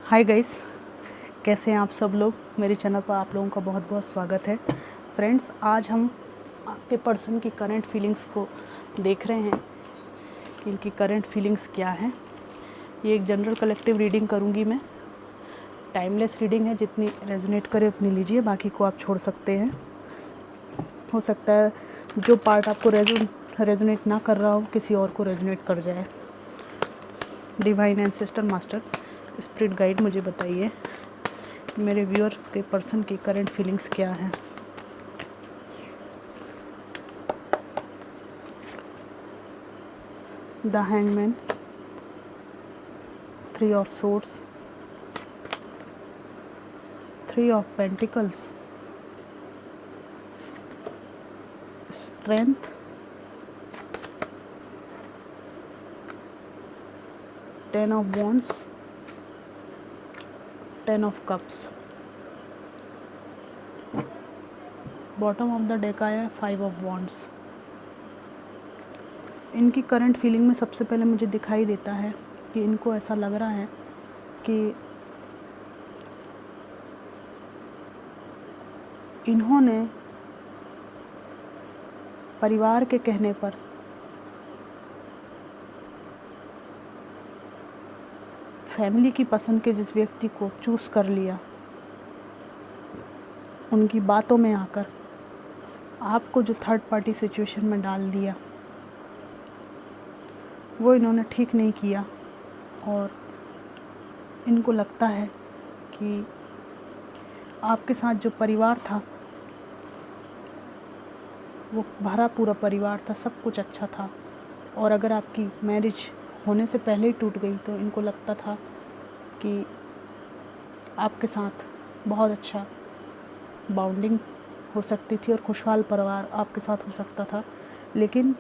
Hi guys, कैसे हैं आप सब लोग। मेरे चैनल पर आप लोगों का बहुत बहुत स्वागत है। फ्रेंड्स, आज हम आपके पर्सन की करंट फीलिंग्स को देख रहे हैं कि इनकी करंट फीलिंग्स क्या हैं। ये एक जनरल कलेक्टिव रीडिंग करूंगी मैं। टाइमलेस रीडिंग है, जितनी रेजोनेट करे उतनी लीजिए, बाकी को आप छोड़ सकते हैं। हो सकता है जो पार्ट आपको रेजोनेट ना कर रहा हो किसी और को रेजोनेट कर जाए। Divine ancestor master spirit guide, मुझे बताइए मेरे व्यूअर्स के पर्सन की करंट फीलिंग्स क्या हैं। The hangman, 3 of swords, 3 of pentacles, strength, 10 of wands, 10 of cups. Bottom of the deck आया है 5 ऑफ वॉन्ड्स। इनकी करंट फीलिंग में सबसे पहले मुझे दिखाई देता है कि इनको ऐसा लग रहा है कि इन्होंने परिवार के कहने पर फैमिली की पसंद के जिस व्यक्ति को चूज़ कर लिया, उनकी बातों में आकर आपको जो थर्ड पार्टी सिचुएशन में डाल दिया, वो इन्होंने ठीक नहीं किया। और इनको लगता है कि आपके साथ जो परिवार था वो भरा पूरा परिवार था, सब कुछ अच्छा था। और अगर आपकी मैरिज होने से पहले ही टूट गई तो इनको लगता था कि आपके साथ बहुत अच्छा बॉन्डिंग हो सकती थी और खुशहाल परिवार आपके साथ हो सकता था। लेकिन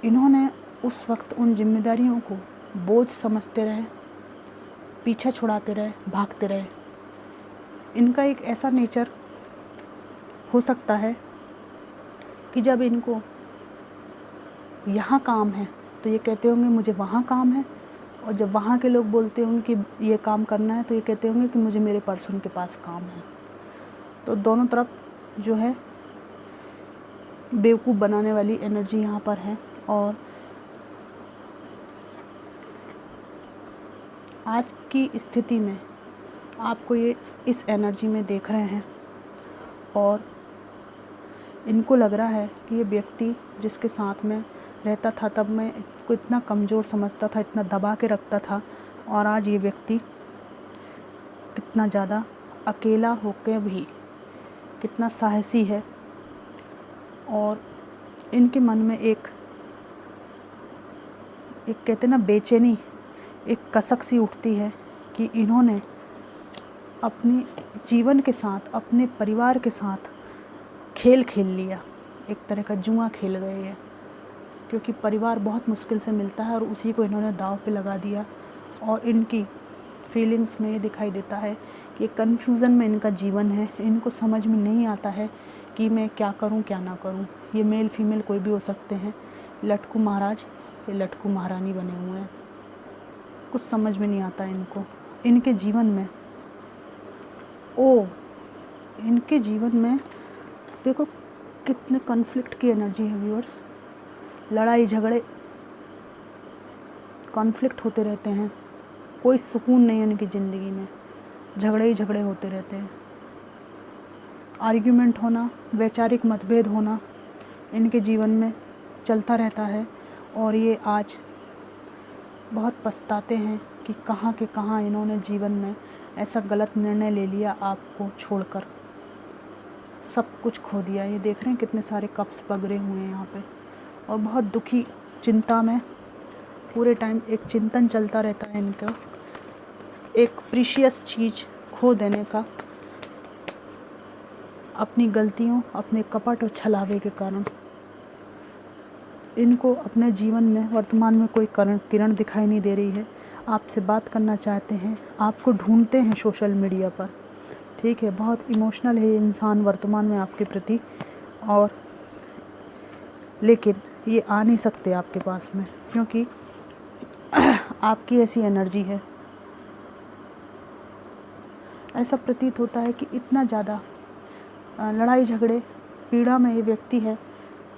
इन्होंने उस वक्त उन जिम्मेदारियों को बोझ समझते रहे, पीछा छुड़ाते रहे, भागते रहे। इनका एक ऐसा नेचर हो सकता है कि जब इनको यहाँ काम है तो ये कहते होंगे मुझे वहाँ काम है, और जब वहाँ के लोग बोलते होंगे कि ये काम करना है तो ये कहते होंगे कि मुझे मेरे पर्सन के पास काम है। तो दोनों तरफ जो है बेवकूफ़ बनाने वाली एनर्जी यहाँ पर है। और आज की स्थिति में आपको ये इस एनर्जी में देख रहे हैं और इनको लग रहा है कि ये व्यक्ति जिसके साथ में रहता था तब मैं इसको इतना कमज़ोर समझता था, इतना दबा के रखता था, और आज ये व्यक्ति कितना ज़्यादा अकेला होकर भी कितना साहसी है। और इनके मन में एक कहते ना बेचैनी, एक कसक सी उठती है कि इन्होंने अपने जीवन के साथ, अपने परिवार के साथ खेल खेल लिया, एक तरह का जुआ खेल गए हैं। क्योंकि परिवार बहुत मुश्किल से मिलता है और उसी को इन्होंने दांव पे लगा दिया। और इनकी फीलिंग्स में ये दिखाई देता है कि कन्फ्यूज़न में इनका जीवन है। इनको समझ में नहीं आता है कि मैं क्या करूं क्या ना करूं। ये मेल फीमेल कोई भी हो सकते हैं। लटकू महाराज ये लटकू महारानी बने हुए हैं। कुछ समझ में नहीं आता इनको। इनके जीवन में इनके जीवन में देखो कितने कॉन्फ्लिक्ट की एनर्जी है व्यूअर्स। लड़ाई झगड़े, कॉन्फ्लिक्ट होते रहते हैं। कोई सुकून नहीं है इनकी ज़िंदगी में, झगड़े ही झगड़े होते रहते हैं। आर्ग्यूमेंट होना, वैचारिक मतभेद होना इनके जीवन में चलता रहता है। और ये आज बहुत पछताते हैं कि कहाँ के कहाँ इन्होंने जीवन में ऐसा गलत निर्णय ले लिया, आपको छोड़कर सब कुछ खो दिया। ये देख रहे हैं कितने सारे कप्स पगड़े हुए हैं यहाँ पे, और बहुत दुखी, चिंता में पूरे टाइम एक चिंतन चलता रहता है इनका, एक प्रीशियस चीज़ खो देने का, अपनी गलतियों, अपने कपट और छलावे के कारण। इनको अपने जीवन में वर्तमान में कोई किरण दिखाई नहीं दे रही है। आपसे बात करना चाहते हैं, आपको ढूंढते हैं सोशल मीडिया पर, ठीक है। बहुत इमोशनल है ये इंसान वर्तमान में आपके प्रति, और लेकिन ये आ नहीं सकते आपके पास में, क्योंकि आपकी ऐसी एनर्जी है। ऐसा प्रतीत होता है कि इतना ज़्यादा लड़ाई झगड़े पीड़ा में ये व्यक्ति है,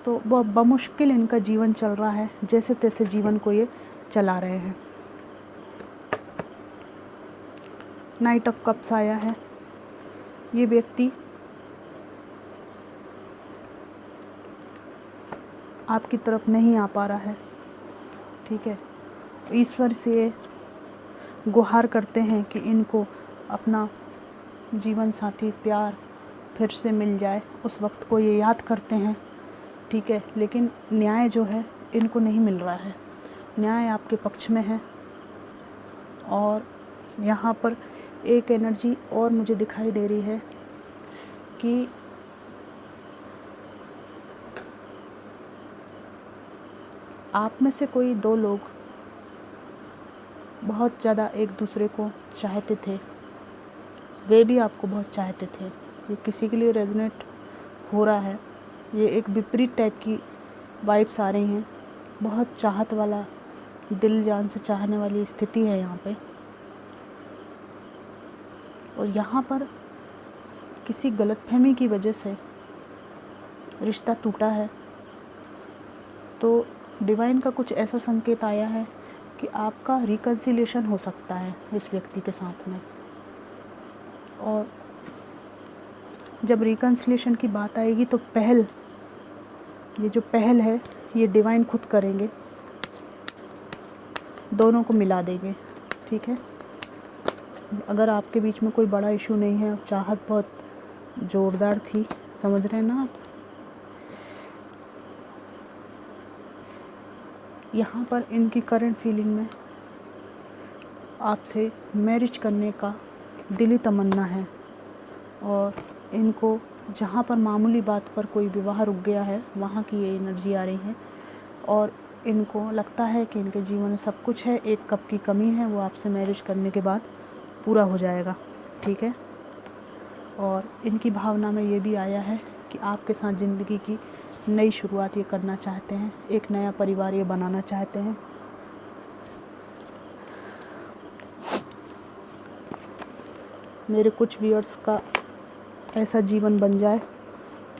तो वह बमुश्किल इनका जीवन चल रहा है, जैसे तैसे जीवन को ये चला रहे हैं। नाइट ऑफ कप्स आया है। ये व्यक्ति आपकी तरफ नहीं आ पा रहा है, ठीक है। ईश्वर से गुहार करते हैं कि इनको अपना जीवन साथी प्यार फिर से मिल जाए, उस वक्त को ये याद करते हैं, ठीक है। लेकिन न्याय जो है इनको नहीं मिल रहा है। न्याय आपके पक्ष में है। और यहाँ पर एक एनर्जी और मुझे दिखाई दे रही है कि आप में से कोई 2 लोग बहुत ज़्यादा एक दूसरे को चाहते थे, वे भी आपको बहुत चाहते थे। ये किसी के लिए रेजोनेट हो रहा है। ये एक विपरीत टाइप की वाइब्स आ रही हैं। बहुत चाहत वाला, दिल जान से चाहने वाली स्थिति है यहाँ पे। और यहाँ पर किसी गलतफहमी की वजह से रिश्ता टूटा है। तो डिवाइन का कुछ ऐसा संकेत आया है कि आपका रिकन्सिलिएशन हो सकता है इस व्यक्ति के साथ में। और जब रिकन्सिलिएशन की बात आएगी तो ये जो पहल है ये डिवाइन खुद करेंगे, दोनों को मिला देंगे, ठीक है। अगर आपके बीच में कोई बड़ा इशू नहीं है, चाहत बहुत ज़ोरदार थी, समझ रहे हैं ना आप। यहाँ पर इनकी करंट फीलिंग में आपसे मैरिज करने का दिली तमन्ना है। और इनको जहाँ पर मामूली बात पर कोई विवाह रुक गया है, वहाँ की ये एनर्जी आ रही है। और इनको लगता है कि इनके जीवन में सब कुछ है, एक कप की कमी है, वो आपसे मैरिज करने के बाद पूरा हो जाएगा, ठीक है। और इनकी भावना में ये भी आया है कि आपके साथ ज़िंदगी की नई शुरुआत ये करना चाहते हैं, एक नया परिवार ये बनाना चाहते हैं। मेरे कुछ व्यूअर्स का ऐसा जीवन बन जाए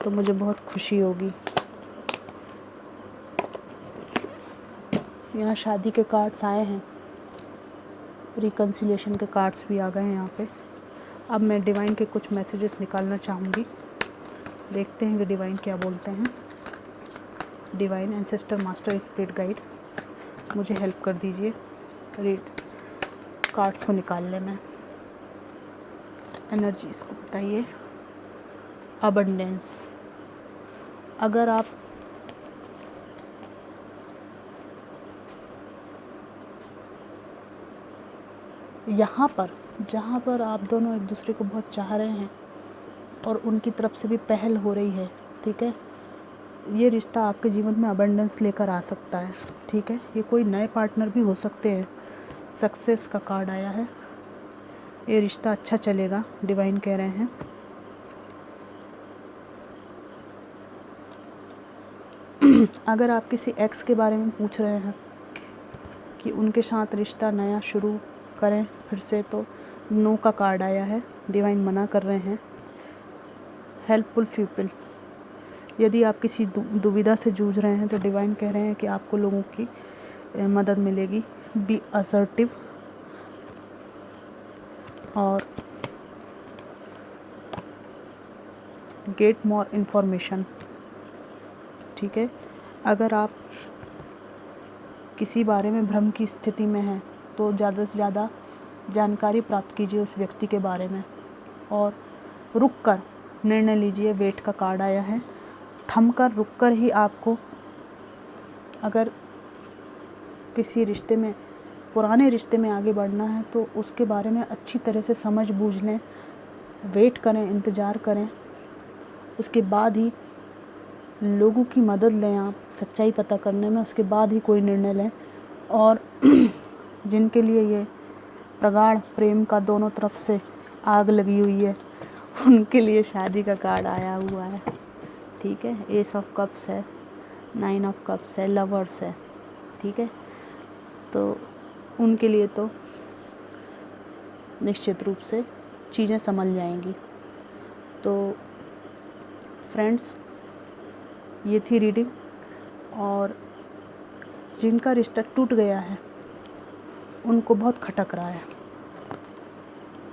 तो मुझे बहुत खुशी होगी। यहाँ शादी के कार्ड्स आए हैं, रिकन्सिलिएशन के कार्ड्स भी आ गए हैं यहाँ पे। अब मैं डिवाइन के कुछ मैसेजेस निकालना चाहूँगी, देखते हैं कि डिवाइन क्या बोलते हैं। Divine, ancestor, master, spirit guide, मुझे हेल्प कर दीजिए रीड कार्ड्स को निकालने में। एनर्जी इसको बताइए। अबंडेंस। अगर आप यहाँ पर, जहाँ पर आप दोनों एक दूसरे को बहुत चाह रहे हैं और उनकी तरफ से भी पहल हो रही है, ठीक है, ये रिश्ता आपके जीवन में अबंडेंस लेकर आ सकता है, ठीक है। ये कोई नए पार्टनर भी हो सकते हैं। सक्सेस का कार्ड आया है। ये रिश्ता अच्छा चलेगा, डिवाइन कह रहे हैं। अगर आप किसी एक्स के बारे में पूछ रहे हैं कि उनके साथ रिश्ता नया शुरू करें फिर से, तो नो का कार्ड आया है। डिवाइन मना कर रहे हैं। Helpful people. यदि आप किसी दुविधा से जूझ रहे हैं तो डिवाइन कह रहे हैं कि आपको लोगों की मदद मिलेगी। Be assertive. और गेट मोर इन्फॉर्मेशन, ठीक है। अगर आप किसी बारे में भ्रम की स्थिति में हैं तो ज़्यादा से ज़्यादा जानकारी प्राप्त कीजिए उस व्यक्ति के बारे में और रुक कर निर्णय लीजिए। वेट का कार्ड आया है। थम कर, रुक कर ही आपको, अगर किसी रिश्ते में, पुराने रिश्ते में आगे बढ़ना है तो उसके बारे में अच्छी तरह से समझ बूझ लें, वेट करें, इंतज़ार करें, उसके बाद ही लोगों की मदद लें आप सच्चाई पता करने में, उसके बाद ही कोई निर्णय लें। और जिनके लिए ये प्रगाढ़ प्रेम का दोनों तरफ से आग लगी हुई है, उनके लिए शादी का कार्ड आया हुआ है, ठीक है। एस ऑफ कप्स है, 9 ऑफ कप्स है, लवर्स है, ठीक है। तो उनके लिए तो निश्चित रूप से चीज़ें संभल जाएंगी। तो फ्रेंड्स, ये थी रीडिंग, और जिनका रिश्ता टूट गया है उनको बहुत खटक रहा है,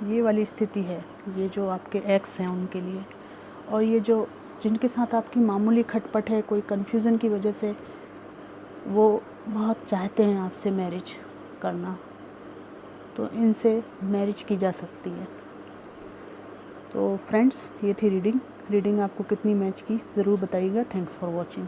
ये वाली स्थिति है, ये जो आपके एक्स हैं उनके लिए। और ये जो जिनके साथ आपकी मामूली खटपट है कोई कन्फ्यूज़न की वजह से, वो बहुत चाहते हैं आपसे मैरिज करना, तो इनसे मैरिज की जा सकती है। तो फ्रेंड्स, ये थी रीडिंग आपको कितनी मैच की ज़रूर बताइएगा। Thanks for watching.